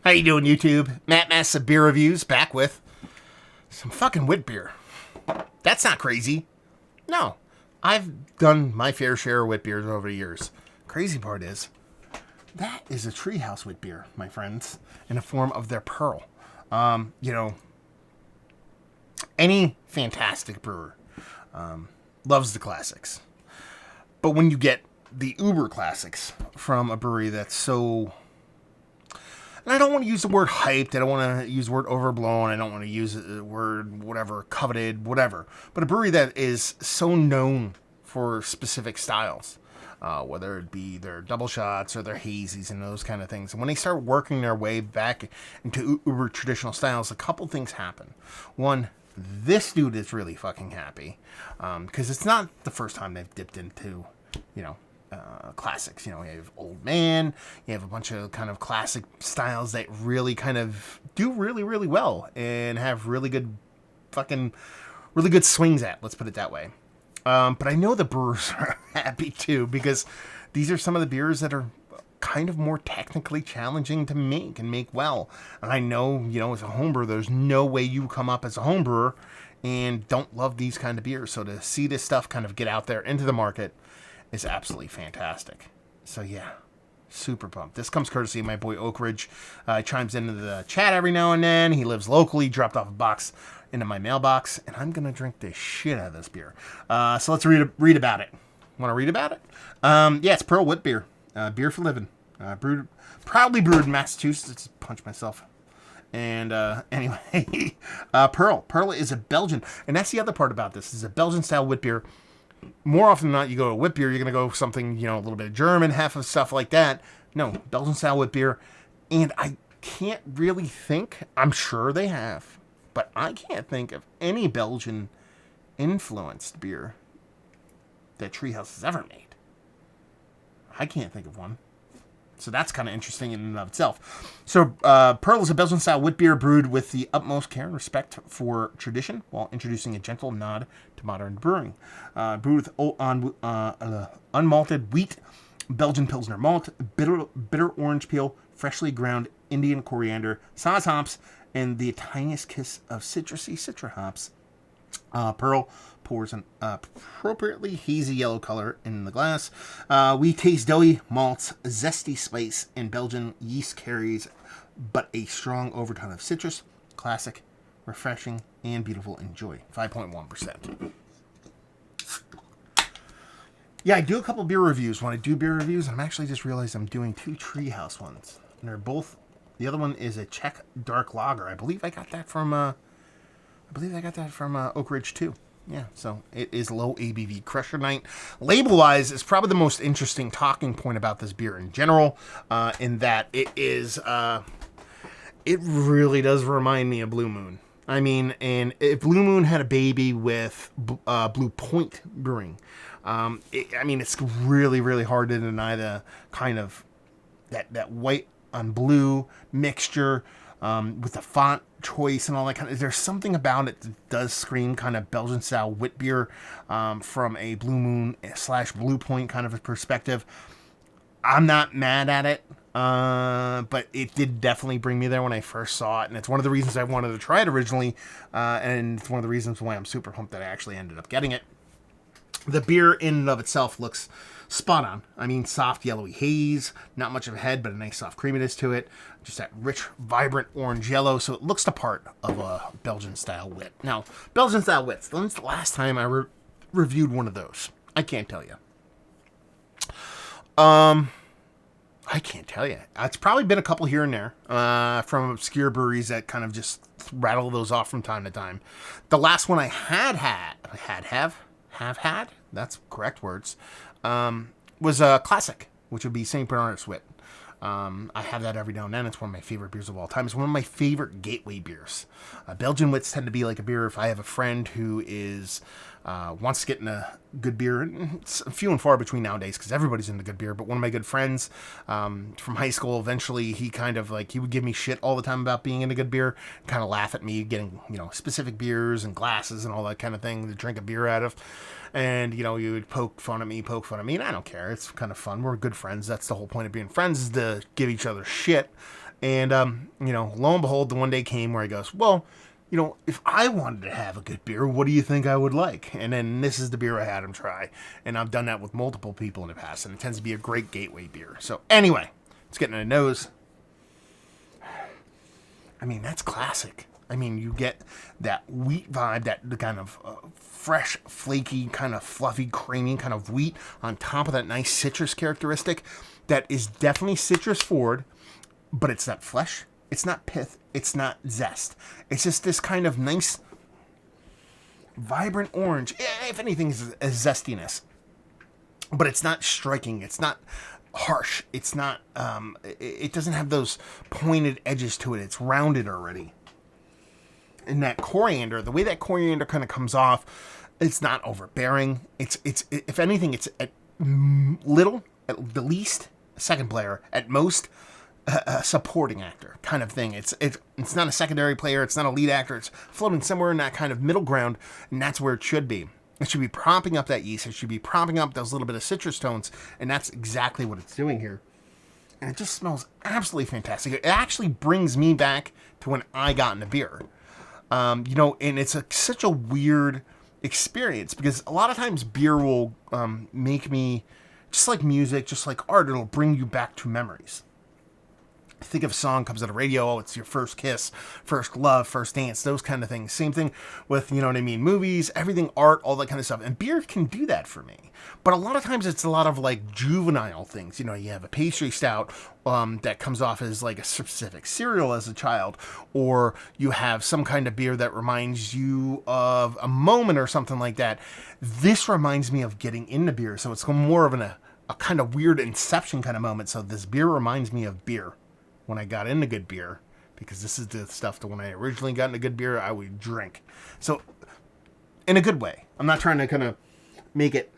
How you doing, YouTube? Matt Massa Beer Reviews back with some fucking Witbier. That's not crazy. No, I've done my fair share of Witbiers over the years. Crazy part is, that is a Treehouse Witbier, my friends, in the form of their Pearl. Any fantastic brewer loves the classics. But when you get the uber classics from a brewery that's so... And I don't want to use the word hyped. I don't want to use the word overblown. I don't want to use the word whatever, coveted, whatever. But a brewery that is so known for specific styles, whether it be their double shots or their hazies and those kind of things. And when they start working their way back into uber traditional styles, a couple things happen. One, this dude is really fucking happy because it's not the first time they've dipped into, classics. You have Old Man, you have a bunch of kind of classic styles that really kind of do really, really well and have really good swings at, let's put it that way. But I know the brewers are happy too, because these are some of the beers that are kind of more technically challenging to make and make well. And I know, as a home brewer, there's no way you come up as a home brewer and don't love these kind of beers. So to see this stuff kind of get out there into the market is absolutely fantastic. So yeah, super pumped. This comes courtesy of my boy Oak Ridge. He chimes into the chat every now and then. He lives locally, dropped off a box into my mailbox, and I'm gonna drink the shit out of this beer. So let's read about it. Want to read about it? Yeah, it's Pearl Witbier, beer for living. Proudly brewed in Massachusetts. Just punch myself. And anyway, Pearl is a Belgian, and that's the other part about this. Is a Belgian style wit beer. More often than not, you go to wit beer, you're going to go something, a little bit of German, half of stuff like that. No, Belgian style wit beer. And I can't really think, I'm sure they have, but I can't think of any Belgian influenced beer that Treehouse has ever made. I can't think of one. So that's kind of interesting in and of itself. So Pearl is a Belgian-style wit beer brewed with the utmost care and respect for tradition while introducing a gentle nod to modern brewing. Brewed with unmalted wheat, Belgian Pilsner malt, bitter orange peel, freshly ground Indian coriander, Saaz hops, and the tiniest kiss of citrusy citra hops. Pearl pours an appropriately hazy yellow color in the glass. We taste doughy malts, zesty spice, and Belgian yeast carries, but a strong overtone of citrus. Classic, refreshing, and beautiful. Enjoy. 5.1%. Yeah, I do a couple beer reviews. When I do beer reviews, I'm actually just realized I'm doing two Treehouse ones. And they're both... The other one is a Czech dark lager. I believe I got that from Oak Ridge too. Yeah, so it is low ABV Crusher Night. Label-wise, is probably the most interesting talking point about this beer in general, in that it is, it really does remind me of Blue Moon. I mean, and if Blue Moon had a baby with Blue Point Brewing, it's really, really hard to deny the kind of that white on blue mixture with the font choice and all that kind of... There's something about it that does scream kind of Belgian style wit beer from a Blue Moon / Blue Point kind of a perspective. I'm not mad at it, but it did definitely bring me there when I first saw it, and it's one of the reasons I wanted to try it originally, and it's one of the reasons why I'm super pumped that I actually ended up getting it. The beer in and of itself looks spot on. I mean, soft yellowy haze, not much of a head, but a nice soft creaminess to it. Just that rich, vibrant orange yellow, so it looks the part of a Belgian style wit. Now, Belgian style wits, when's the last time I reviewed one of those? I can't tell you. I can't tell you. It's probably been a couple here and there from obscure breweries that kind of just rattle those off from time to time. The last one I have, that's correct words, was a classic, which would be St. Bernard's Wit. I have that every now and then. It's one of my favorite beers of all time. It's one of my favorite gateway beers. Belgian wits tend to be like a beer if I have a friend who is wants to get in a good beer. It's few and far between nowadays because everybody's into good beer. But one of my good friends from high school, eventually he kind of like, he would give me shit all the time about being into good beer, kind of laugh at me getting, specific beers and glasses and all that kind of thing to drink a beer out of. And, you would poke fun at me, and I don't care. It's kind of fun. We're good friends. That's the whole point of being friends, is to give each other shit And, lo and behold, the one day came where he goes, well, if I wanted to have a good beer, what do you think I would like? And then this is the beer I had him try. And I've done that with multiple people in the past, and it tends to be a great gateway beer. So anyway, it's getting in the nose. I mean, that's classic. I mean, you get that wheat vibe, that kind of fresh, flaky, kind of fluffy, creamy kind of wheat on top of that nice citrus characteristic that is definitely citrus forward, but it's not flesh, it's not pith, it's not zest. It's just this kind of nice, vibrant orange. If anything, is a zestiness. But it's not striking, it's not harsh, it's not, it doesn't have those pointed edges to it, it's rounded already. And that coriander, the way that coriander kind of comes off, it's not overbearing. It's if anything, it's at little, at the least, a second player, at most, a supporting actor kind of thing. It's not a secondary player. It's not a lead actor. It's floating somewhere in that kind of middle ground, and that's where it should be. It should be propping up that yeast. It should be propping up those little bit of citrus tones, and that's exactly what it's doing here. And it just smells absolutely fantastic. It actually brings me back to when I got into beer. And it's such a weird experience because a lot of times beer will make me, just like music, just like art, it'll bring you back to memories. Think of a song comes on the radio, oh, it's your first kiss, first love, first dance, those kind of things. Same thing with, movies, everything, art, all that kind of stuff. And beer can do that for me. But a lot of times it's a lot of like juvenile things. You have a pastry stout that comes off as like a specific cereal as a child, or you have some kind of beer that reminds you of a moment or something like that. This reminds me of getting into beer. So it's more of a kind of weird inception kind of moment. So this beer reminds me of beer. When I got into good beer, because this is the stuff that when I originally got into good beer, I would drink. So, in a good way. I'm not trying to kind of make it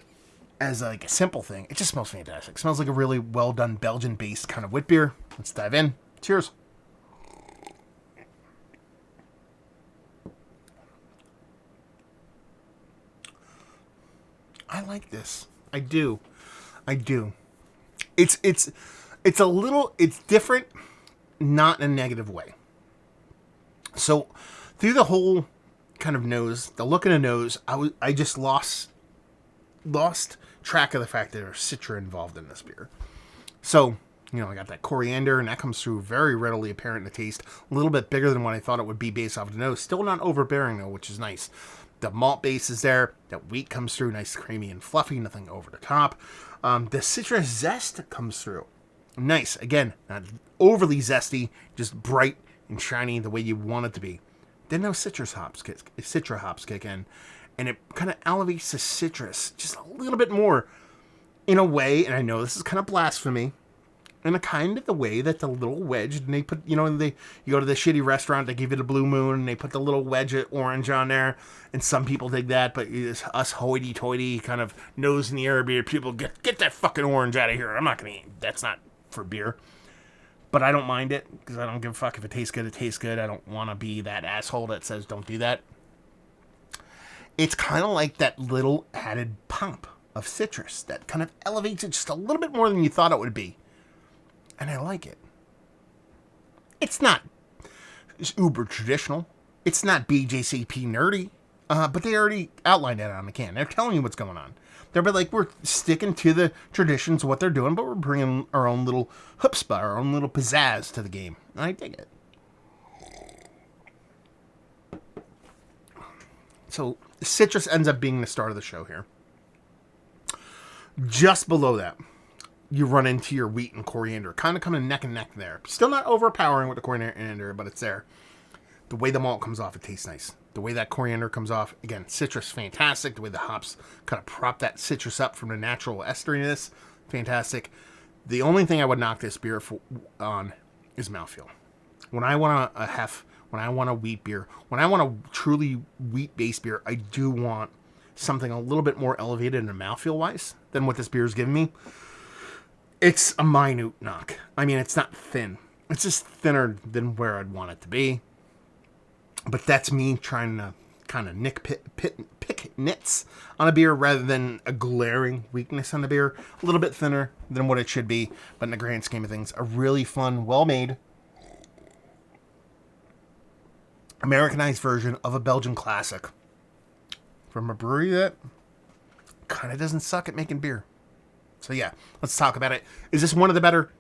as like a simple thing. It just smells fantastic. It smells like a really well done Belgian-based kind of wit beer. Let's dive in. Cheers. I like this. I do. It's different. Not in a negative way. So, through the whole kind of nose, the look in the nose, I just lost track of the fact that there's citra involved in this beer. So, I got that coriander, and that comes through very readily apparent in the taste. A little bit bigger than what I thought it would be based off the nose. Still not overbearing, though, which is nice. The malt base is there. That wheat comes through, nice, creamy, and fluffy. Nothing over the top. The citrus zest comes through. Nice. Again, not overly zesty, just bright and shiny the way you want it to be. Then those citra hops kick in, and it kind of elevates the citrus just a little bit more in a way, and I know this is kind of blasphemy, in a kind of the way that the little wedge, and they put, you go to the shitty restaurant, they give you the Blue Moon, and they put the little wedge of orange on there, and some people dig that, but it's us hoity-toity kind of nose in the air beer people, get that fucking orange out of here. I'm not going to eat. That's not for beer. But I don't mind it, because I don't give a fuck. If it tastes good, it tastes good. I don't want to be that asshole that says don't do that. It's kind of like that little added pump of citrus that kind of elevates it just a little bit more than you thought it would be. And I like it. It's not uber traditional. It's not BJCP nerdy. But they already outlined that on the can. They're telling you what's going on. They're like, we're sticking to the traditions of what they're doing, but we're bringing our own little chutzpah, our own little pizzazz to the game. And I dig it. So, citrus ends up being the start of the show here. Just below that, you run into your wheat and coriander, kind of coming neck and neck there. Still not overpowering with the coriander, but it's there. The way the malt comes off, it tastes nice. The way that coriander comes off, again, citrus, fantastic. The way the hops kind of prop that citrus up from the natural esteriness, fantastic. The only thing I would knock this beer on is mouthfeel. When I want a hef, when I want a wheat beer, when I want a truly wheat-based beer, I do want something a little bit more elevated in mouthfeel-wise than what this beer is giving me. It's a minute knock. I mean, it's not thin. It's just thinner than where I'd want it to be. But that's me trying to kind of pick nits on a beer rather than a glaring weakness on the beer. A little bit thinner than what it should be, but in the grand scheme of things, a really fun, well-made, Americanized version of a Belgian classic from a brewery that kind of doesn't suck at making beer. So yeah, let's talk about it. Is this one of the better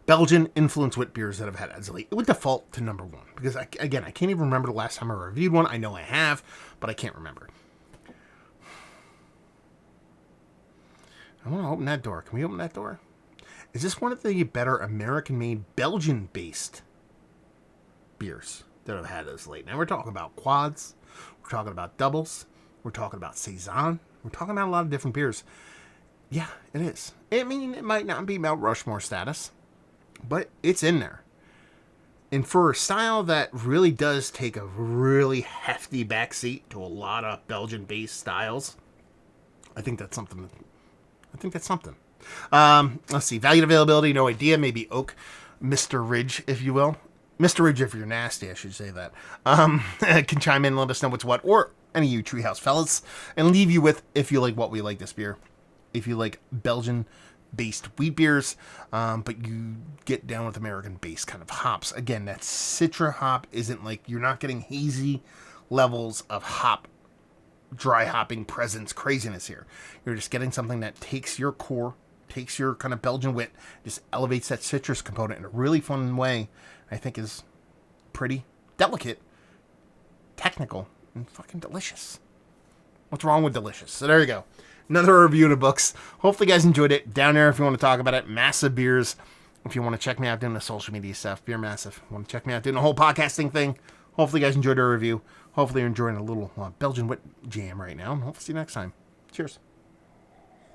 Belgian influenced wit beers that I've had as of late? It would default to number one because, I can't even remember the last time I reviewed one. I know I have, but I can't remember. I want to open that door. Can we open that door? Is this one of the better American-made, Belgian-based beers that I've had as of late? Now we're talking about quads. We're talking about doubles. We're talking about saison. We're talking about a lot of different beers. Yeah, it is. I mean, it might not be Mount Rushmore status, but it's in there. And for a style that really does take a really hefty backseat to a lot of Belgian-based styles, I think that's something. Let's see. Value and availability, no idea. Maybe oak, Mr. Ridge, if you will. Mr. Ridge, if you're nasty, I should say that. Can chime in and let us know what's what, or any of you Treehouse fellas, and leave you with if you like what we like this beer. If you like Belgian-based wheat beers, but you get down with American-based kind of hops. Again, that Citra hop isn't like, you're not getting hazy levels of hop, dry hopping presence craziness here. You're just getting something that takes your core, takes your kind of Belgian wit, just elevates that citrus component in a really fun way. I think is pretty delicate, technical, and fucking delicious. What's wrong with delicious? So there you go. Another review in the books. Hopefully you guys enjoyed it. Down there if you want to talk about it. Massive Beers. If you want to check me out doing the social media stuff. Beer Massive. Want to check me out doing the whole podcasting thing. Hopefully you guys enjoyed our review. Hopefully you're enjoying a little Belgian wit jam right now. And hopefully see you next time. Cheers.